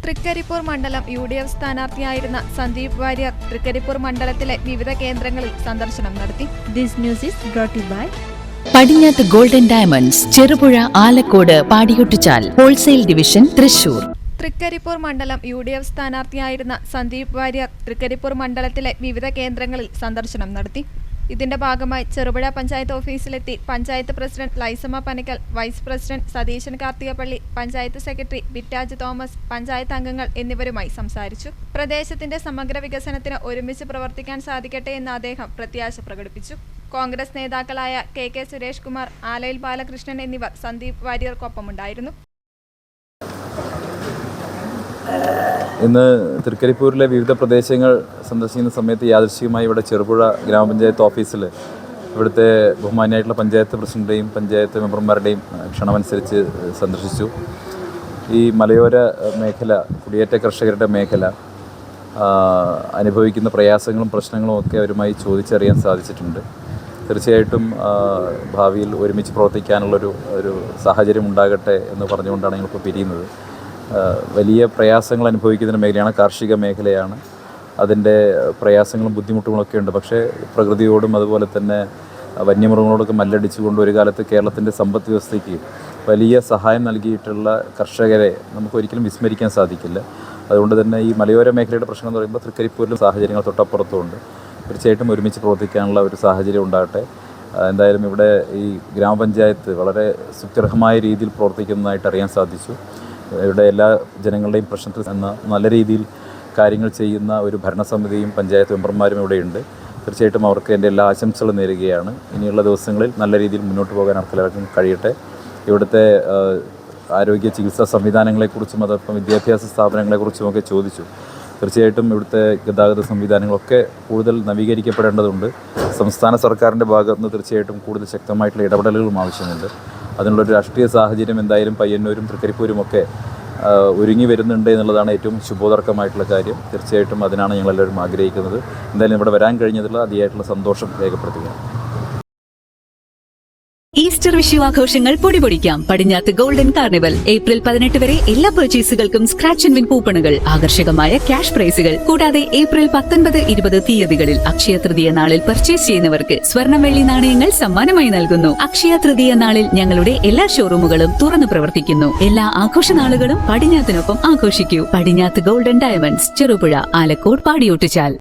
തൃക്കരിപ്പൂർ മണ്ഡലം UDF സ്ഥാനാർത്ഥിയായിരുന്ന സന്ദീപ് വാര്യർ തൃക്കരിപ്പൂർ മണ്ഡലത്തിലെ വിവിധ കേന്ദ്രങ്ങളിൽ സന്ദർശനം നടത്തി. This news is brought by Padinjath golden diamonds, Cherupuzha, Alakode, Padiyotchal wholesale division, Thrissur. Trikaripur മണ്ഡലം UDF സ്ഥാനാർത്ഥിയായിരുന്ന സന്ദീപ് വാര്യർ തൃക്കരിപ്പൂർ മണ്ഡലത്തിലെ വിവിധ കേന്ദ്രങ്ങളിൽ സന്ദർശനം നടത്തി. ഇതിന്റെ ഭാഗമായി ചെറുപുഴ പഞ്ചായത്ത് ഓഫീസിലെത്തി panchayat president Laisamma Panakkal, vice president Satheesan Karthikappally, panchayat secretary Bittaj Thomas, പഞ്ചായത്ത് അംഗങ്ങൾ എന്നിവരുമായി സംസാരിച്ചു. പ്രദേശത്തിന്റെ സമഗ്ര വികസനത്തിന് ഒരുമിച്ച് പ്രവർത്തിക്കാൻ സാധിക്കട്ടെ എന്ന് അദ്ദേഹം പ്രത്യാശ പ്രകടിപ്പിച്ചു. കോൺഗ്രസ് നേതാക്കളായ KK സുരേഷ് കുമാർ, ആലയിൽ ബാലകൃഷ്ണൻ എന്നിവർ സന്ദീപ് വാര്യർക്കൊപ്പമുണ്ടായിരുന്നു. ഇന്ന് തൃക്കരിപ്പൂരിലെ വിവിധ പ്രദേശങ്ങൾ സന്ദർശിക്കുന്ന സമയത്ത് യാദൃശ്ചികമായി ഇവിടെ ചെറുപുഴ ഗ്രാമപഞ്ചായത്ത് ഓഫീസിൽ ഇവിടുത്തെ ബഹുമാന്യമായിട്ടുള്ള പഞ്ചായത്ത് പ്രസിഡന്റിൻ്റെയും പഞ്ചായത്ത് മെമ്പർമാരുടെയും ക്ഷണമനുസരിച്ച് സന്ദർശിച്ചു. ഈ മലയോര മേഖല, കുടിയേറ്റ കർഷകരുടെ മേഖല അനുഭവിക്കുന്ന പ്രയാസങ്ങളും പ്രശ്നങ്ങളും ഒക്കെ അവരുമായി ചോദിച്ചറിയാൻ സാധിച്ചിട്ടുണ്ട്. തീർച്ചയായിട്ടും ഭാവിയിൽ ഒരുമിച്ച് പ്രവർത്തിക്കാനുള്ളൊരു സാഹചര്യം ഉണ്ടാകട്ടെ എന്ന് പറഞ്ഞുകൊണ്ടാണ് ഞങ്ങളിപ്പോൾ പിരിയുന്നത്. വലിയ പ്രയാസങ്ങൾ അനുഭവിക്കുന്ന മേഖലയാണ്, കാർഷിക മേഖലയാണ്. അതിൻ്റെ പ്രയാസങ്ങളും ബുദ്ധിമുട്ടുകളൊക്കെ ഉണ്ട്. പക്ഷേ പ്രകൃതിയോടും അതുപോലെ തന്നെ വന്യമൃഗങ്ങളോടൊക്കെ മല്ലടിച്ചുകൊണ്ട് ഒരു കാലത്ത് കേരളത്തിൻ്റെ സമ്പദ് വ്യവസ്ഥയ്ക്ക് വലിയ സഹായം നൽകിയിട്ടുള്ള കർഷകരെ നമുക്കൊരിക്കലും വിസ്മരിക്കാൻ സാധിക്കില്ല. അതുകൊണ്ട് തന്നെ ഈ മലയോര മേഖലയുടെ പ്രശ്നം എന്ന് പറയുമ്പോൾ തൃക്കരിപ്പൂരിലും സാഹചര്യങ്ങൾ തൊട്ടപ്പുറത്തുമുണ്ട്. തീർച്ചയായിട്ടും ഒരുമിച്ച് പ്രവർത്തിക്കാനുള്ള ഒരു സാഹചര്യം ഉണ്ടാകട്ടെ. എന്തായാലും ഇവിടെ ഈ ഗ്രാമപഞ്ചായത്ത് വളരെ സുത്യർഹമായ രീതിയിൽ പ്രവർത്തിക്കുന്നതായിട്ട് അറിയാൻ സാധിച്ചു. ഇവിടെ എല്ലാ ജനങ്ങളുടെയും പ്രശ്നത്തിൽ നല്ല രീതിയിൽ കാര്യങ്ങൾ ചെയ്യുന്ന ഒരു ഭരണസമിതിയും പഞ്ചായത്ത് മെമ്പർമാരും ഇവിടെയുണ്ട്. തീർച്ചയായിട്ടും അവർക്ക് എൻ്റെ എല്ലാ ആശംസകളും നേരുകയാണ്. ഇനിയുള്ള ദിവസങ്ങളിൽ നല്ല രീതിയിൽ മുന്നോട്ട് പോകാൻ എല്ലാവർക്കും കഴിയട്ടെ. ഇവിടുത്തെ ആരോഗ്യ ചികിത്സാ സംവിധാനങ്ങളെക്കുറിച്ചും അതോടൊപ്പം വിദ്യാഭ്യാസ സ്ഥാപനങ്ങളെക്കുറിച്ചുമൊക്കെ ചോദിച്ചു. തീർച്ചയായിട്ടും ഇവിടുത്തെ ഗതാഗത സംവിധാനങ്ങളൊക്കെ കൂടുതൽ നവീകരിക്കപ്പെടേണ്ടതുണ്ട്. സംസ്ഥാന സർക്കാരിൻ്റെ ഭാഗത്ത് നിന്ന് തീർച്ചയായിട്ടും കൂടുതൽ ശക്തമായിട്ടുള്ള ഇടപെടലുകളും ആവശ്യമുണ്ട്. അതിനുള്ളൊരു രാഷ്ട്രീയ സാഹചര്യം എന്തായാലും പയ്യന്നൂരും തൃക്കരിപ്പൂരുമൊക്കെ ഒരുങ്ങി വരുന്നുണ്ട് എന്നുള്ളതാണ് ഏറ്റവും ശുഭോദർക്കമായിട്ടുള്ള കാര്യം. തീർച്ചയായിട്ടും അതിനാണ് ഞങ്ങളെല്ലാവരും ആഗ്രഹിക്കുന്നത്. എന്തായാലും ഇവിടെ വരാൻ കഴിഞ്ഞതിലുള്ള അതിയായിട്ടുള്ള സന്തോഷം രേഖപ്പെടുത്തുകയാണ്. ഈസ്റ്റർ വിഷു ആഘോഷങ്ങൾ പൊടിപൊടിക്കാം. പടിഞ്ഞാത്ത് ഗോൾഡൻ കാർണിവൽ. ഏപ്രിൽ 18 വരെ എല്ലാ പർച്ചേസുകൾക്കും സ്ക്രാച്ച് ആൻഡ് വിൻ കൂപ്പണുകൾ, ആകർഷകമായ ക്യാഷ് പ്രൈസുകൾ. കൂടാതെ ഏപ്രിൽ 19, 20 തീയതികളിൽ അക്ഷയ തൃതീയ നാളിൽ പർച്ചേസ് ചെയ്യുന്നവർക്ക് സ്വർണ്ണം, വെള്ളി നാണയങ്ങൾ സമ്മാനമായി നൽകുന്നു. അക്ഷയ തൃതീയ നാളിൽ ഞങ്ങളുടെ എല്ലാ ഷോറൂമുകളും തുറന്നു പ്രവർത്തിക്കുന്നു. എല്ലാ ആഘോഷ നാളുകളും പടിഞ്ഞാത്തിനൊപ്പം ആഘോഷിക്കൂ. പടിഞ്ഞാത്ത് ഗോൾഡൻ ഡയമണ്ട്സ്, ചെറുപുഴ, ആലക്കോട്, പാടിയൊട്ടിച്ചാൽ.